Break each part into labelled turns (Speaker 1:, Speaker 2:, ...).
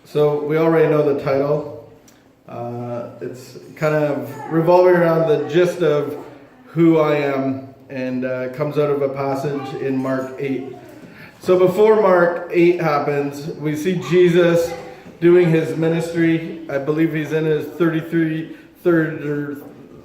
Speaker 1: So we already know the title. It's kind of revolving around the gist of who I am, and comes out of a passage in Mark 8. So before Mark 8 happens, we see Jesus doing his ministry. I believe he's in his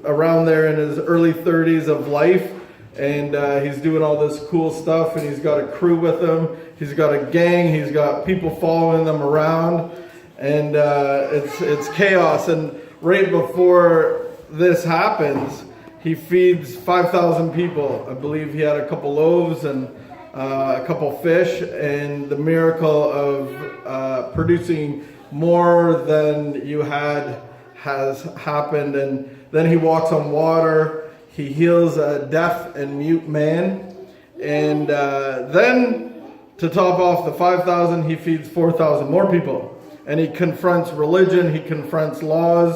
Speaker 1: around there in his early 30s of life. And he's doing all this cool stuff, and he's got a crew with him. He's got a gang. He's got people following them around, and it's chaos. And right before this happens, he feeds 5,000 people. I believe he had a couple loaves and a couple fish, and the miracle of producing more than you had has happened. And then he walks on water. He heals a deaf and mute man. And then, to top off the 5,000, he feeds 4,000 more people. And he confronts religion, he confronts laws.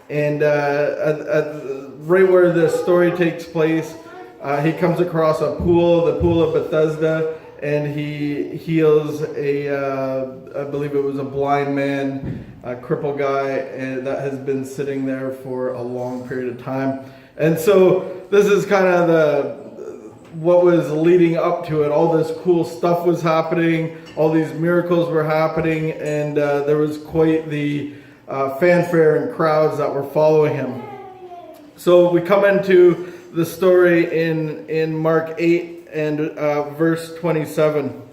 Speaker 1: And right where this story takes place, he comes across a pool, the pool of Bethesda, and he heals I believe it was a blind man, a crippled guy, and that has been sitting there for a long period of time. And so this is kind of what was leading up to it. All this cool stuff was happening. All these miracles were happening. And there was quite the fanfare and crowds that were following him. So we come into the story in Mark 8 and verse 27.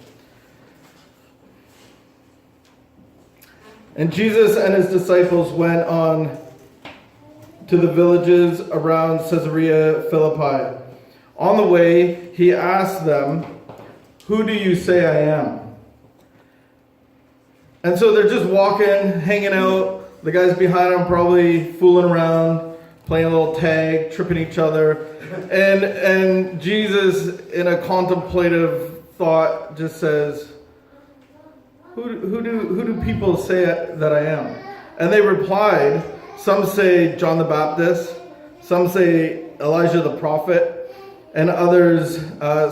Speaker 1: And Jesus and his disciples went on to the villages around Caesarea Philippi. On the way, he asked them, "Who do you say I am?" And so they're just walking, hanging out. The guys behind them probably fooling around, playing a little tag, tripping each other. And Jesus, in a contemplative thought, just says, Who do people say that I am? And they replied, some say John the Baptist, some say Elijah the prophet, and others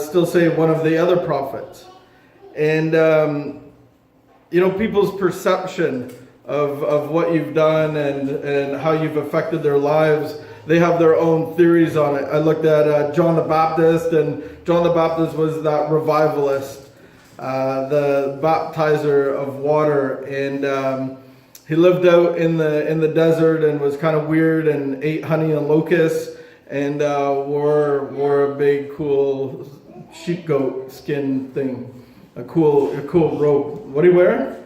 Speaker 1: still say one of the other prophets. And, people's perception of what you've done and how you've affected their lives, they have their own theories on it. I looked at John the Baptist, and John the Baptist was that revivalist, the baptizer of water, and he lived out in the desert and was kind of weird and ate honey and locusts, and wore a big cool sheep goat skin thing, a cool robe. What do you wear?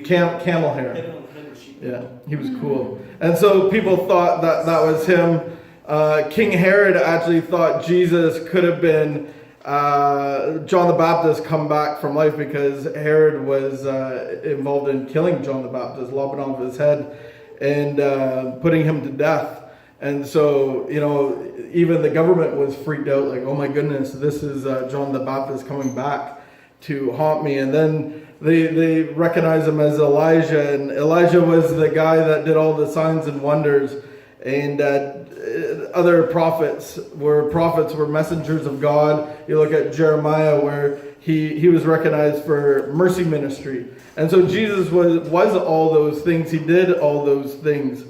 Speaker 1: Camel hair. Yeah, he was cool. And so people thought that was him. King Herod actually thought Jesus could have been John the Baptist come back from life, because Herod was involved in killing John the Baptist, lopping off his head and putting him to death. And so, even the government was freaked out, like, oh my goodness, this is John the Baptist coming back to haunt me. And then they recognized him as Elijah, and Elijah was the guy that did all the signs and wonders. And other prophets were messengers of God. You look at Jeremiah, where he was recognized for mercy ministry. And so Jesus was all those things. He did all those things.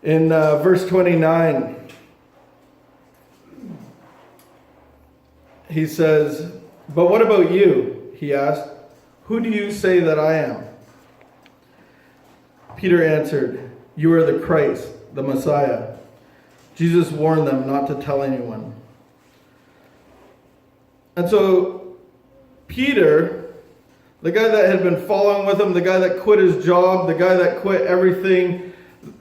Speaker 1: In verse 29, he says, "But what about you?" he asked. "Who do you say that I am?" Peter answered, "You are the Christ, the Messiah." Jesus warned them not to tell anyone. And so Peter, the guy that had been following with him, the guy that quit his job, the guy that quit everything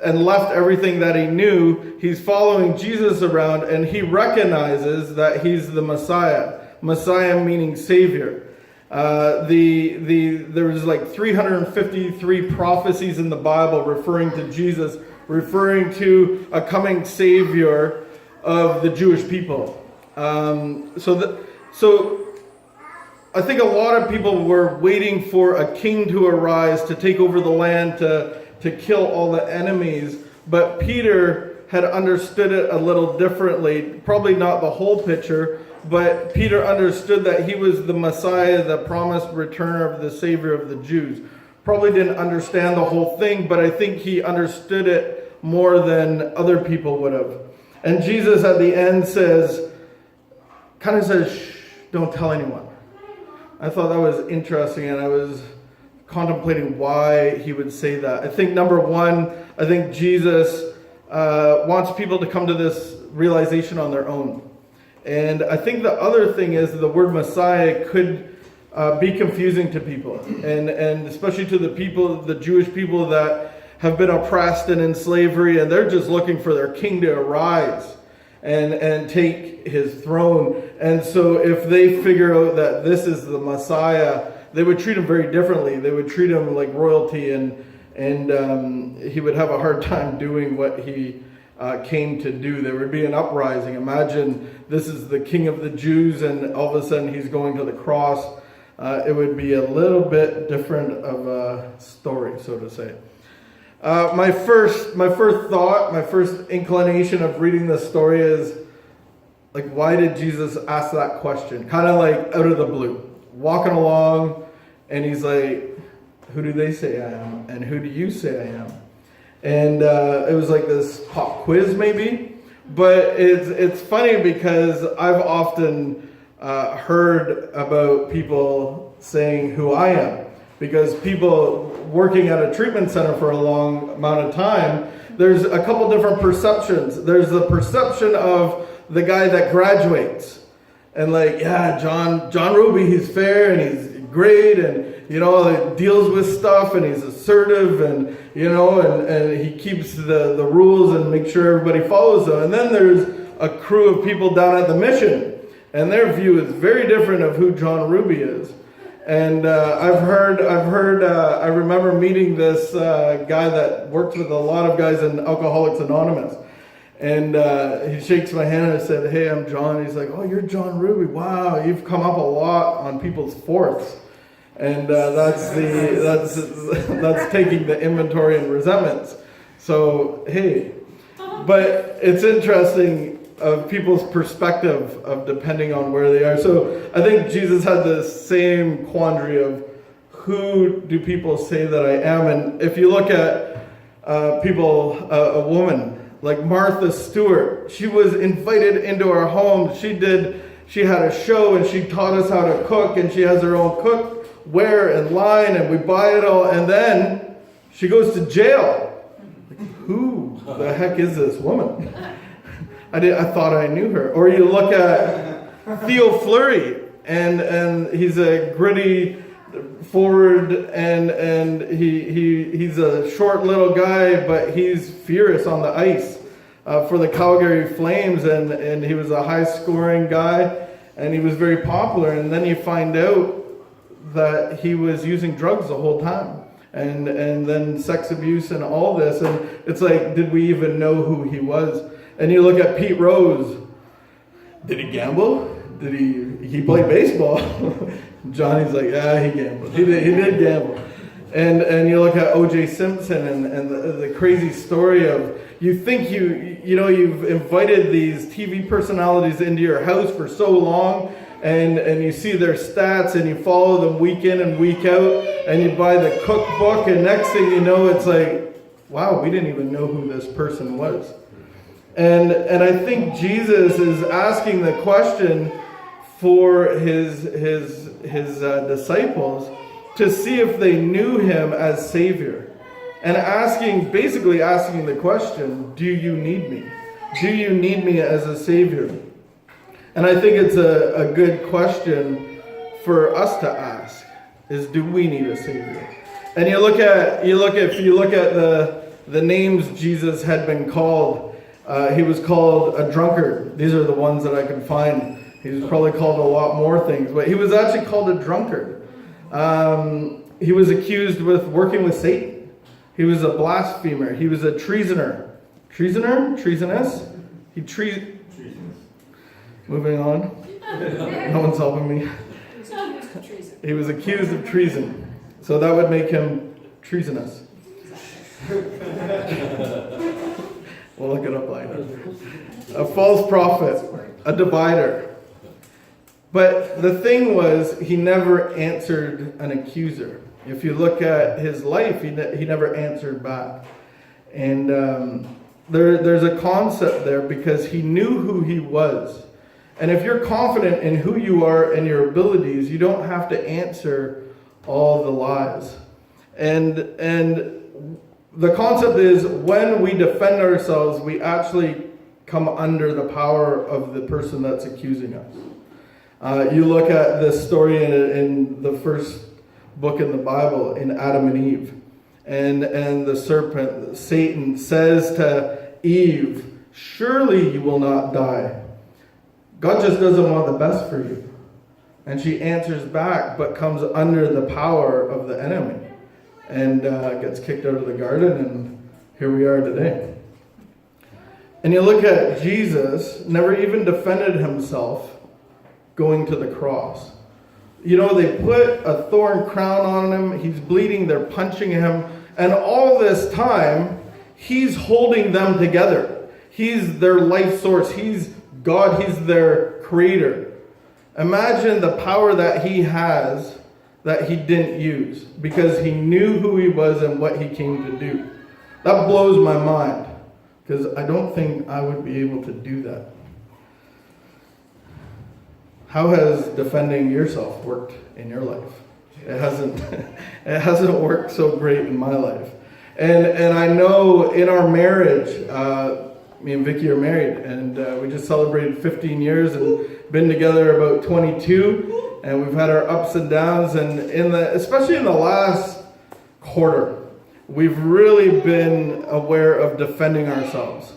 Speaker 1: and left everything that he knew, he's following Jesus around, and he recognizes that he's the Messiah. Messiah meaning Savior. There was like 353 prophecies in the Bible referring to Jesus, referring to a coming Savior of the Jewish people. So I think a lot of people were waiting for a king to arise to take over the land, to kill all the enemies. But Peter had understood it a little differently. Probably not the whole picture, but Peter understood that he was the Messiah, the promised returner of the Savior of the Jews. Probably didn't understand the whole thing, but I think he understood it more than other people would have. And Jesus at the end says, shh, don't tell anyone. I thought that was interesting, and I was contemplating why he would say that. I think number one, I think Jesus wants people to come to this realization on their own. And I think the other thing is the word Messiah could be confusing to people, and especially to the Jewish people that have been oppressed and in slavery, and they're just looking for their king to arise and take his throne. And so if they figure out that this is the Messiah, they would treat him very differently. They would treat him like royalty, and he would have a hard time doing what he came to do. There would be an uprising. Imagine this is the king of the Jews, and all of a sudden he's going to the cross. It would be a little bit different of a story, so to say. My first thought, my first inclination of reading this story is, like, why did Jesus ask that question? Kind of like out of the blue. Walking along, and he's like, who do they say I am? And who do you say I am? And it was like this pop quiz maybe. But it's funny because I've often heard about people saying who I am, because people working at a treatment center for a long amount of time, there's a couple different perceptions. There's the perception of the guy that graduates, and like, yeah, Jon Ruby, he's fair and he's great, and deals with stuff, and he's assertive, and and he keeps the rules and makes sure everybody follows them. And then there's a crew of people down at the mission, and their view is very different of who Jon Ruby is. And I remember meeting this guy that works with a lot of guys in Alcoholics Anonymous. And he shakes my hand and I said, hey, I'm John. He's like, oh, you're Jon Ruby. Wow, you've come up a lot on people's fourths. And that's taking the inventory and resentments. So, hey. But it's interesting of people's perspective of depending on where they are. So I think Jesus had the same quandary of who do people say that I am? And if you look at a woman like Martha Stewart, she was invited into our home. She had a show, and she taught us how to cook, and she has her own cookware and line, and we buy it all, and then she goes to jail. Like, who the heck is this woman? I thought I knew her. Or you look at Theo Fleury, and he's a gritty forward, and he's a short little guy, but he's furious on the ice for the Calgary Flames, and he was a high-scoring guy, and he was very popular. And then you find out that he was using drugs the whole time, and then sex abuse and all this, and it's like, did we even know who he was? And you look at Pete Rose. Did he gamble? Did he played baseball? Johnny's like, yeah, he gambled. He did gamble. And you look at O.J. Simpson and the crazy story of, you think you've invited these TV personalities into your house for so long, and you see their stats, and you follow them week in and week out, and you buy the cookbook, and next thing you know, it's like, wow, we didn't even know who this person was. And I think Jesus is asking the question for his disciples to see if they knew him as Savior, and basically asking the question, do you need me? Do you need me as a Savior? And I think it's a good question for us to ask, is, do we need a Savior? And if you look at the names Jesus had been called. He was called a drunkard. These are the ones that I could find. He was probably called a lot more things, but he was actually called a drunkard. He was accused with working with Satan. He was a blasphemer. He was a treasoner. Treasoness? Moving on. No one's helping me. He was accused of treason. So that would make him treasonous. We'll look it up later. A false prophet, a divider. But the thing was, he never answered an accuser. If you look at his life, he never answered back. And there's a concept there because he knew who he was. And if you're confident in who you are and your abilities, you don't have to answer all the lies. And the concept is when we defend ourselves, we actually come under the power of the person that's accusing us. You look at this story in the first book in the Bible, in Adam and Eve. And the serpent, Satan, says to Eve, surely you will not die. God just doesn't want the best for you. And she answers back, but comes under the power of the enemy. And gets kicked out of the garden, and here we are today. And you look at Jesus, never even defended himself going to the cross. You know, they put a thorn crown on him, he's bleeding, they're punching him, and all this time, he's holding them together. He's their life source, he's God, he's their creator. Imagine the power that he has that he didn't use because he knew who he was and what he came to do. That blows my mind because I don't think I would be able to do that. How has defending yourself worked in your life? It hasn't worked so great in my life. And I know in our marriage, me and Vicky are married, and we just celebrated 15 years and been together about 22, and we've had our ups and downs, and especially in the last quarter, we've really been aware of defending ourselves.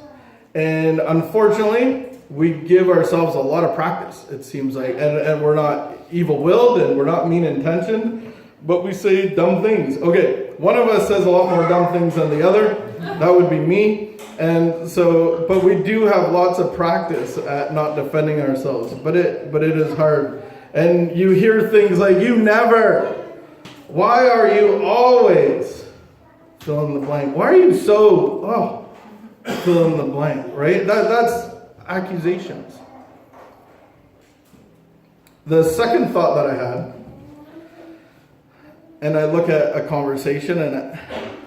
Speaker 1: And unfortunately, we give ourselves a lot of practice, it seems like, and we're not evil-willed and we're not mean-intentioned, but we say dumb things. Okay, one of us says a lot more dumb things than the other. That would be me. And so, but we do have lots of practice at not defending ourselves. But it is hard. And you hear things like, you never. Why are you always? Fill in the blank. Why are you so, fill in the blank, right? That's accusations. The second thought that I had, and I look at a conversation, and it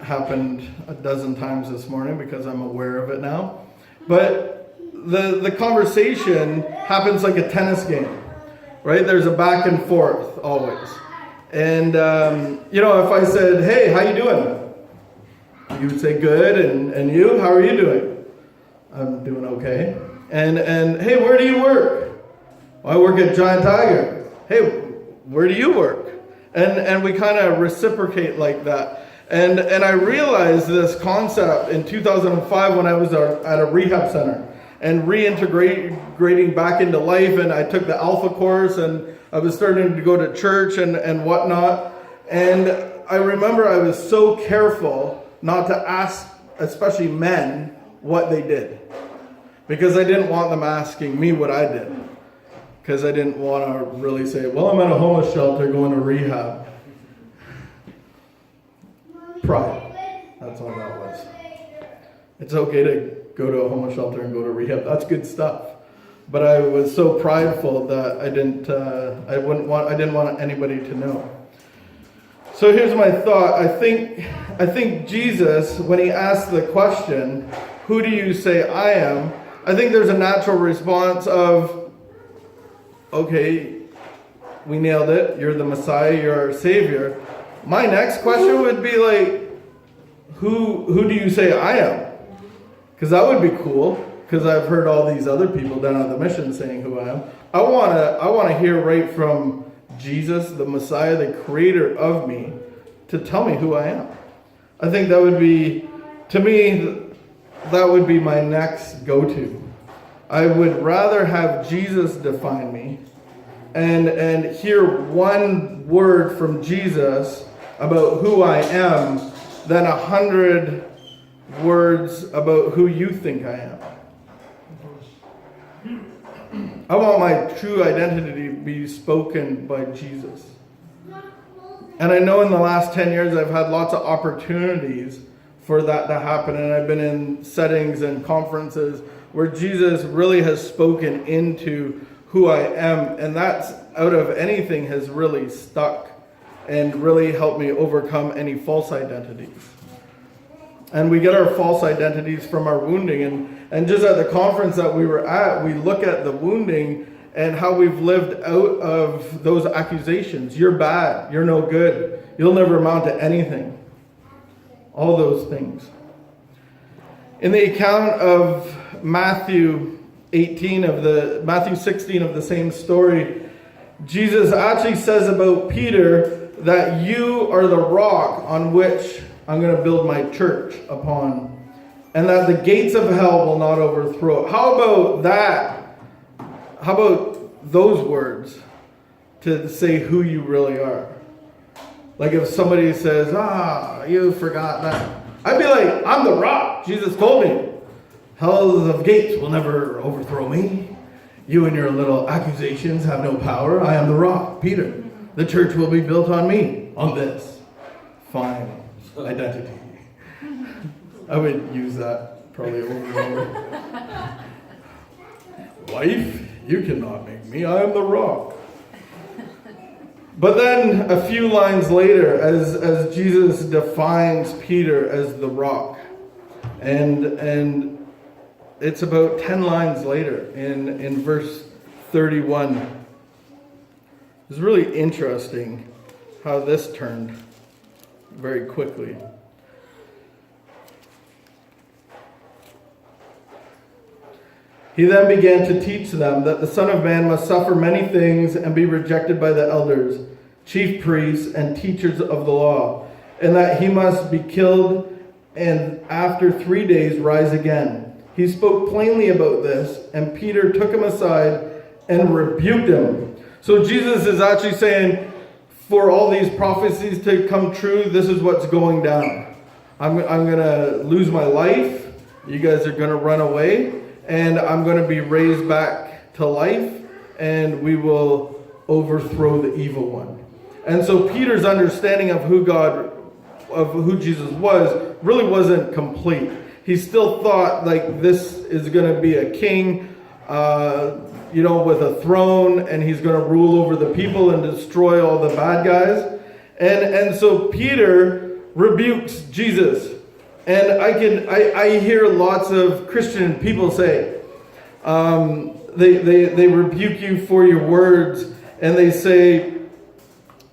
Speaker 1: happened a dozen times this morning because I'm aware of it now. But the conversation happens like a tennis game, right? There's a back and forth always. And, if I said, hey, how you doing? You would say, good. And you, how are you doing? I'm doing okay. And hey, where do you work? Well, I work at Giant Tiger. Hey, where do you work? And we kind of reciprocate like that. And I realized this concept in 2005 when I was at a rehab center and reintegrating back into life. And I took the Alpha course and I was starting to go to church and whatnot. And I remember I was so careful not to ask, especially men, what they did. Because I didn't want them asking me what I did. Because I didn't want to really say, well, I'm at a homeless shelter going to rehab. Pride. That's all that was. It's okay to go to a homeless shelter and go to rehab. That's good stuff. But I was so prideful that I didn't want anybody to know. So here's my thought. I think Jesus, when he asked the question, who do you say I am? I think there's a natural response of, okay, we nailed it. You're the Messiah. You're our Savior. My next question would be like, who do you say I am? Because that would be cool. Because I've heard all these other people down on the mission saying who I am. I want to hear right from Jesus, the Messiah, the Creator of me, to tell me who I am. I think that would be, to me, that would be my next go-to. I would rather have Jesus define me and hear one word from Jesus about who I am than 100 words about who you think I am. I want my true identity to be spoken by Jesus. And I know in the last 10 years I've had lots of opportunities for that to happen. And I've been in settings and conferences where Jesus really has spoken into who I am. And that's, out of anything, has really stuck and really helped me overcome any false identities. And we get our false identities from our wounding. And just at the conference that we were at, we look at the wounding and how we've lived out of those accusations. You're bad. You're no good. You'll never amount to anything. All those things. In the account of Matthew 16 of the same story, Jesus actually says about Peter that you are the rock on which I'm going to build my church upon, and that the gates of hell will not overthrow it. How about that? How about those words to say who you really are? Like if somebody says, you forgot that. I'd be like, I'm the rock. Jesus told me. Hell's of gates will never overthrow me. You and your little accusations have no power. I am the rock, Peter. The church will be built on me, on this fine identity. I would use that probably over and over. Wife, you cannot make me. I am the rock. But then a few lines later, as Jesus defines Peter as the rock, and it's about 10 lines later in verse 31. It's really interesting how this turned very quickly. He then began to teach them that the Son of Man must suffer many things and be rejected by the elders, chief priests, and teachers of the law, and that he must be killed and after 3 days rise again. He spoke plainly about this, and Peter took him aside and rebuked him. So Jesus is actually saying, for all these prophecies to come true, this is what's going down. I'm going to lose my life. You guys are going to run away. And I'm going to be raised back to life. And we will overthrow the evil one. And so Peter's understanding of who Jesus was, really wasn't complete. He still thought like this is going to be a king, with a throne, and he's going to rule over the people and destroy all the bad guys. And so Peter rebukes Jesus. And I hear lots of Christian people say, they rebuke you for your words, and they say,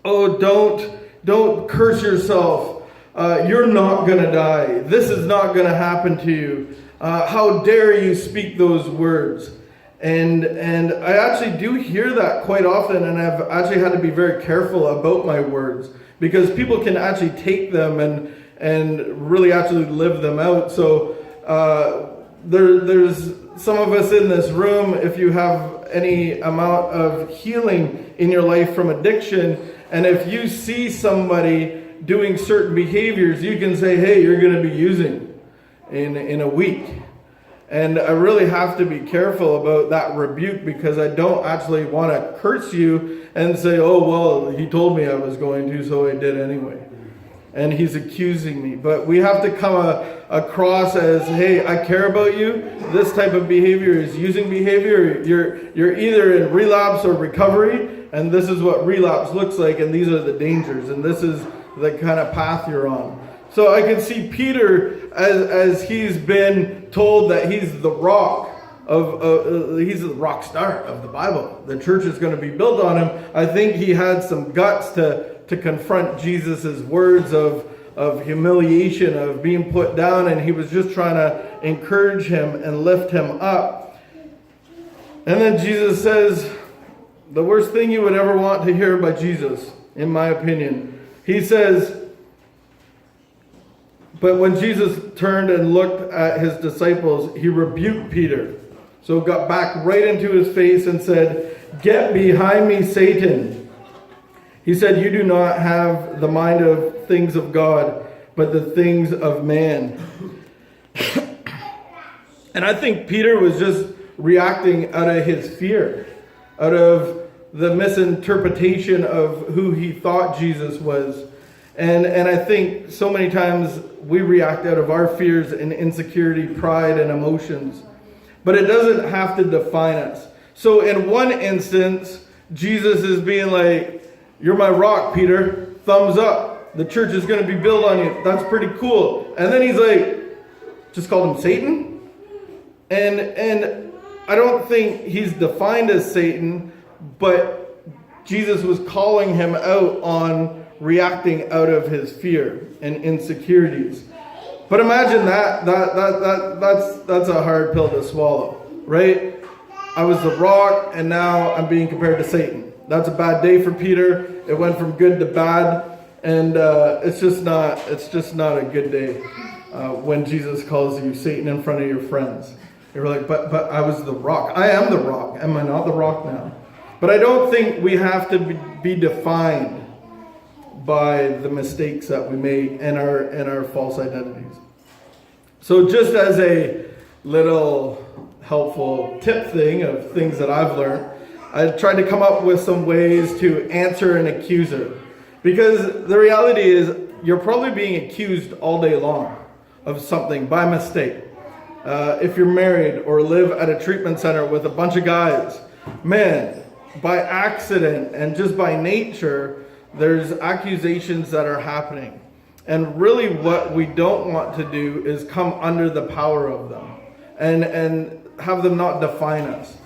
Speaker 1: oh, don't curse yourself. You're not going to die. This is not going to happen to you. How dare you speak those words? And I actually do hear that quite often, and I've actually had to be very careful about my words, because people can actually take them and really actually live them out. So there's some of us in this room, if you have any amount of healing in your life from addiction, and if you see somebody doing certain behaviors, you can say, hey, you're going to be using in a week. And I really have to be careful about that rebuke, because I don't actually want to curse you and say, oh, well, he told me I was going to, so I did anyway. And he's accusing me. But we have to come across as, hey, I care about you. This type of behavior is using behavior. You're either in relapse or recovery, and this is what relapse looks like, and these are the dangers, and this is the kind of path you're on. So I can see Peter, as he's been told that he's the rock he's the rock star of the Bible. The church is going to be built on him. I think he had some guts to confront Jesus' words of humiliation, of being put down, and he was just trying to encourage him and lift him up. And then Jesus says, the worst thing you would ever want to hear by Jesus, in my opinion. He says, but when Jesus turned and looked at his disciples, he rebuked Peter. So got back right into his face and said, get behind me, Satan. He said, you do not have the mind of things of God, but the things of man. And I think Peter was just reacting out of his fear, out of the misinterpretation of who he thought Jesus was. And I think so many times we react out of our fears and insecurity, pride, and emotions. But it doesn't have to define us. So in one instance, Jesus is being like, you're my rock, Peter, thumbs up. The church is going to be built on you. That's pretty cool. And then he's like, just called him Satan? And I don't think he's defined as Satan, but Jesus was calling him out on reacting out of his fear and insecurities. But imagine that's a hard pill to swallow, right? I was the rock, and now I'm being compared to Satan. That's a bad day for Peter. It went from good to bad, and it's just not a good day when Jesus calls you Satan in front of your friends. You're like, but I was the rock. I am the rock. Am I not the rock now? But I don't think we have to be defined by the mistakes that we make and our false identities. So just as a little helpful tip thing of things that I've learned, I tried to come up with some ways to answer an accuser. Because the reality is, you're probably being accused all day long of something by mistake. If you're married or live at a treatment center with a bunch of guys, man, by accident and just by nature, there's accusations that are happening. And really what we don't want to do is come under the power of them and have them not define us.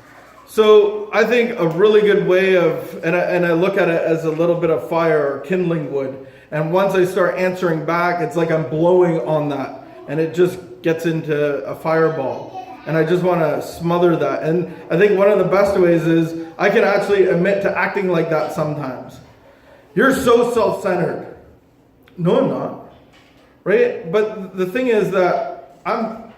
Speaker 1: So I think a really good way of, and I look at it as a little bit of fire or kindling wood. And once I start answering back, it's like I'm blowing on that. And it just gets into a fireball. And I just want to smother that. And I think one of the best ways is I can actually admit to acting like that sometimes. You're so self-centered. No, I'm not. Right? But the thing is that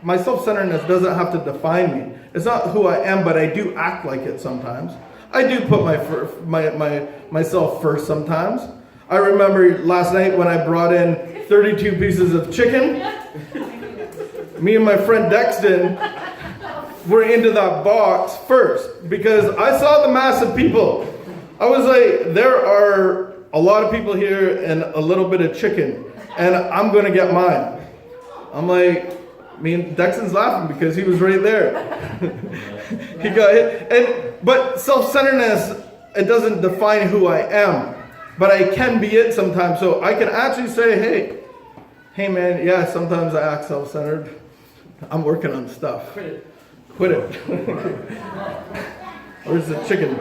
Speaker 1: my self-centeredness doesn't have to define me. It's not who I am, but I do act like it sometimes. I do put myself first sometimes. I remember last night when I brought in 32 pieces of chicken. Me and my friend Dexton were into that box first because I saw the mass of people. I was like, there are a lot of people here and a little bit of chicken, and I'm going to get mine. I'm like, me and Dexton's laughing because he was right there. He got hit. But self-centeredness, it doesn't define who I am. But I can be it sometimes. So I can actually say, hey man, yeah, sometimes I act self-centered. I'm working on stuff. Quit it. Where's the chicken?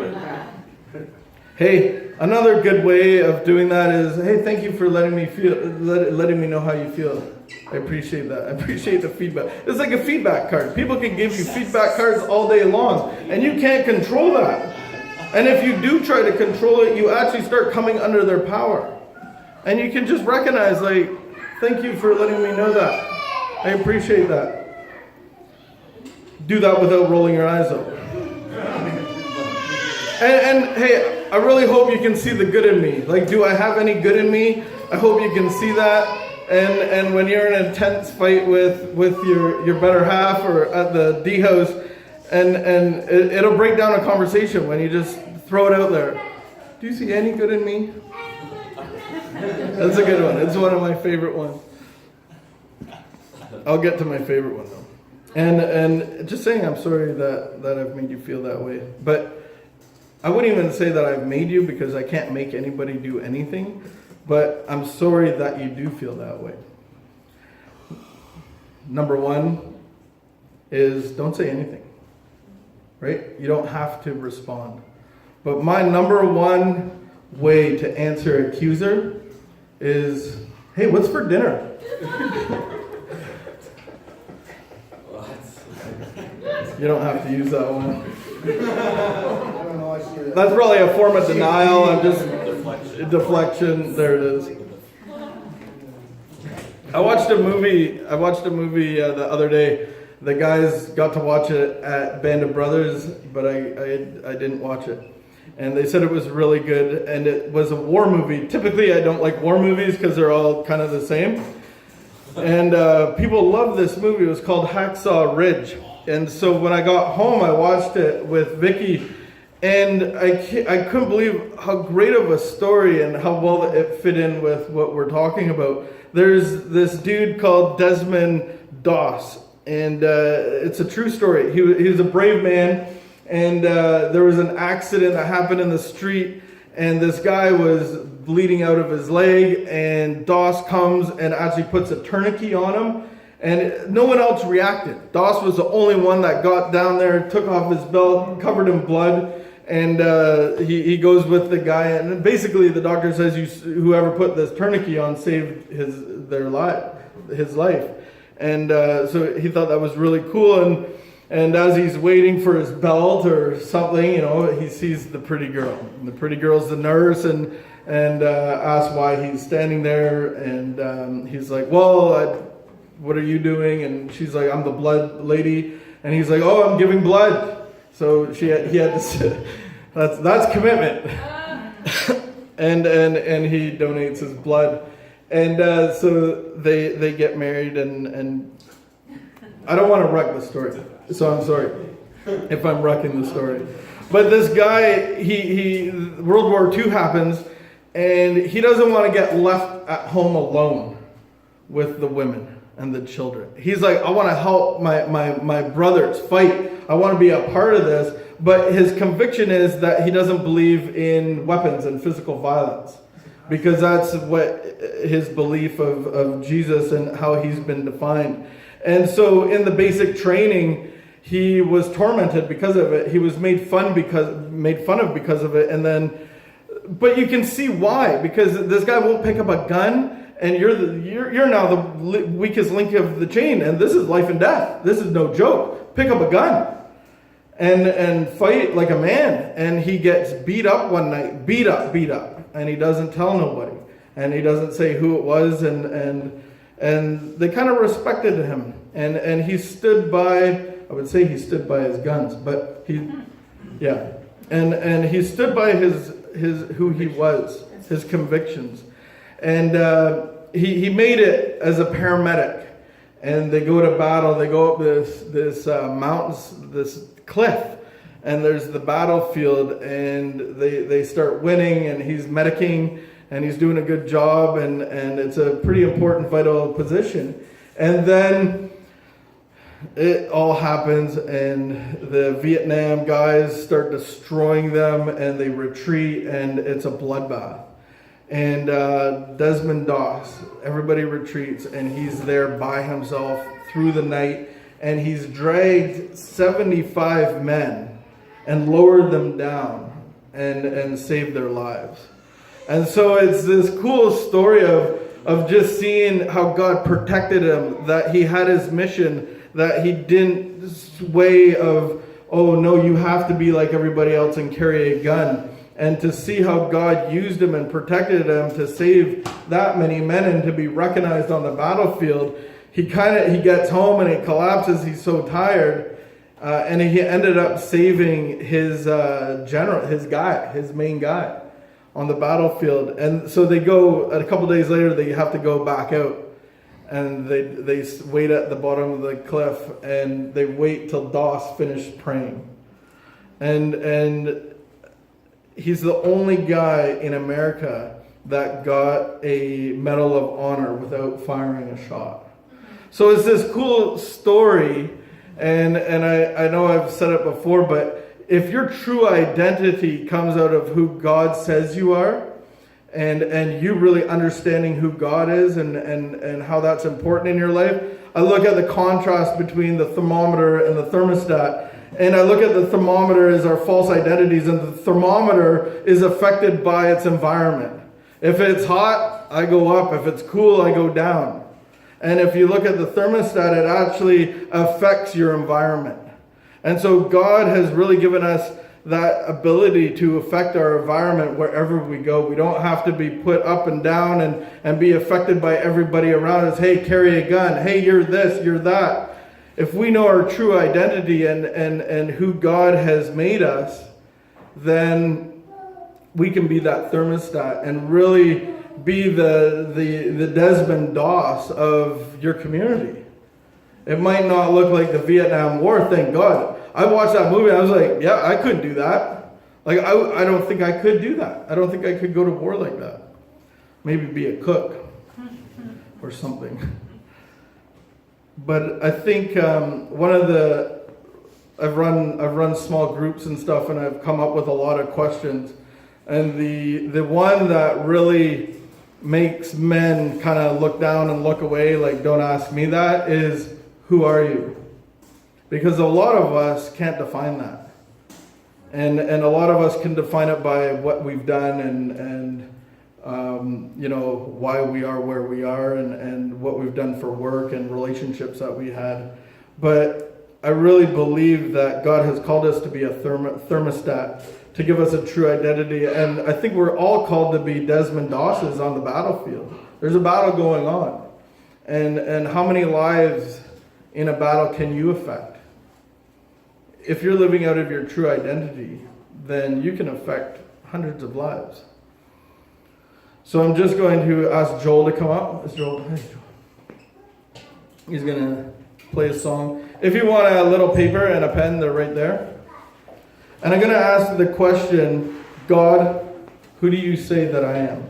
Speaker 1: Hey, another good way of doing that is, hey, thank you for letting me know how you feel. I appreciate that. I appreciate the feedback. It's like a feedback card. People can give you feedback cards all day long, and you can't control that. And if you do try to control it, you actually start coming under their power. And you can just recognize, like, thank you for letting me know that. I appreciate that. Do that without rolling your eyes up. And hey, I really hope you can see the good in me. Like, do I have any good in me? I hope you can see that. And when you're in an intense fight with your better half or at the D house, and it'll break down a conversation when you just throw it out there. Do you see any good in me? That's a good one. It's one of my favorite ones. I'll get to my favorite one though. And just saying I'm sorry that I've made you feel that way. But I wouldn't even say that I've made you because I can't make anybody do anything. But I'm sorry that you do feel that way. Number one is don't say anything. Right? You don't have to respond. But my number one way to answer accuser is, hey, what's for dinner? You don't have to use that one. That's probably a form of denial. I'm just deflection. There it is. I watched a movie the other day. The guys got to watch it at Band of Brothers, but I didn't watch it. And they said it was really good, and it was a war movie. Typically, I don't like war movies because they're all kind of the same. And people love this movie. It was called Hacksaw Ridge. And so when I got home, I watched it with Vicky, and I couldn't believe how great of a story and how well it fit in with what we're talking about. There's this dude called Desmond Doss, and it's a true story. He was a brave man, and there was an accident that happened in the street, and this guy was bleeding out of his leg, and Doss comes and actually puts a tourniquet on him, and no one else reacted. Doss was the only one that got down there, took off his belt, covered in blood, and he goes with the guy, and basically the doctor says, whoever put this tourniquet on saved his life. And so he thought that was really cool, and as he's waiting for his belt or something, he sees the pretty girl. And the pretty girl's the nurse, and asks why he's standing there, and he's like, well, what are you doing? And she's like, I'm the blood lady. And he's like, oh, I'm giving blood. So he had to say, that's commitment. and he donates his blood. And so they get married, and I don't want to wreck the story. So I'm sorry if I'm wrecking the story. But this guy, he World War II happens, and he doesn't want to get left at home alone with the women and the children. He's like, I want to help my brothers fight. I want to be a part of this. But his conviction is that he doesn't believe in weapons and physical violence, because that's what his belief of Jesus and how he's been defined. And so in the basic training, he was tormented because of it. He was made fun of because of it. But you can see why, because this guy won't pick up a gun, and you're now the weakest link of the chain, and this is life and death. This is no joke. Pick up a gun and fight like a man. And he gets beat up one night, beat up, and he doesn't tell nobody, and he doesn't say who it was, and they kind of respected him, and he stood by. I would say he stood by his guns, but and he stood by his who he was, his convictions. And he made it as a paramedic, and they go to battle. They go up this mountains, this cliff, and there's the battlefield, and they start winning, and he's medicing, and he's doing a good job, and it's a pretty important, vital position. And then it all happens, and the Vietnam guys start destroying them, and they retreat, and it's a bloodbath. And Desmond Doss, everybody retreats, and he's there by himself through the night, and he's dragged 75 men and lowered them down and saved their lives. And so it's this cool story of just seeing how God protected him, that he had his mission, that he didn't sway of, oh no, you have to be like everybody else and carry a gun. And to see how God used him and protected him to save that many men and to be recognized on the battlefield, he gets home and he collapses. He's so tired, and he ended up saving his general, his main guy, on the battlefield. And so they go a couple days later. They have to go back out, and they wait at the bottom of the cliff, and they wait till Doss finished praying, and he's the only guy in America that got a Medal of Honor without firing a shot. So it's this cool story, and I know I've said it before, but if your true identity comes out of who God says you are, and you really understanding who God is and how that's important in your life, I look at the contrast between the thermometer and the thermostat. And I look at the thermometer as our false identities, and the thermometer is affected by its environment. If it's hot, I go up. If it's cool, I go down. And if you look at the thermostat, it actually affects your environment. And so God has really given us that ability to affect our environment wherever we go. We don't have to be put up and down and be affected by everybody around us. Hey, carry a gun. Hey, you're this, you're that. If we know our true identity and who God has made us, then we can be that thermostat and really be the Desmond Doss of your community. It might not look like the Vietnam War, thank God. I watched that movie and I was like, yeah, I couldn't do that. Like, I don't think I could do that. I don't think I could go to war like that. Maybe be a cook or something. But I think one of the I've run small groups and stuff, and I've come up with a lot of questions. And the one that really makes men kind of look down and look away, like, don't ask me that, is, who are you? Because a lot of us can't define that. And a lot of us can define it by what we've done and why we are where we are and what we've done for work and relationships that we had. But I really believe that God has called us to be a thermostat, to give us a true identity. And I think we're all called to be Desmond Dosses on the battlefield. There's a battle going on. And how many lives in a battle can you affect? If you're living out of your true identity, then you can affect hundreds of lives. So I'm just going to ask Joel to come up. Hey, Joel. He's going to play a song. If you want a little paper and a pen, they're right there. And I'm going to ask the question, God, who do you say that I am?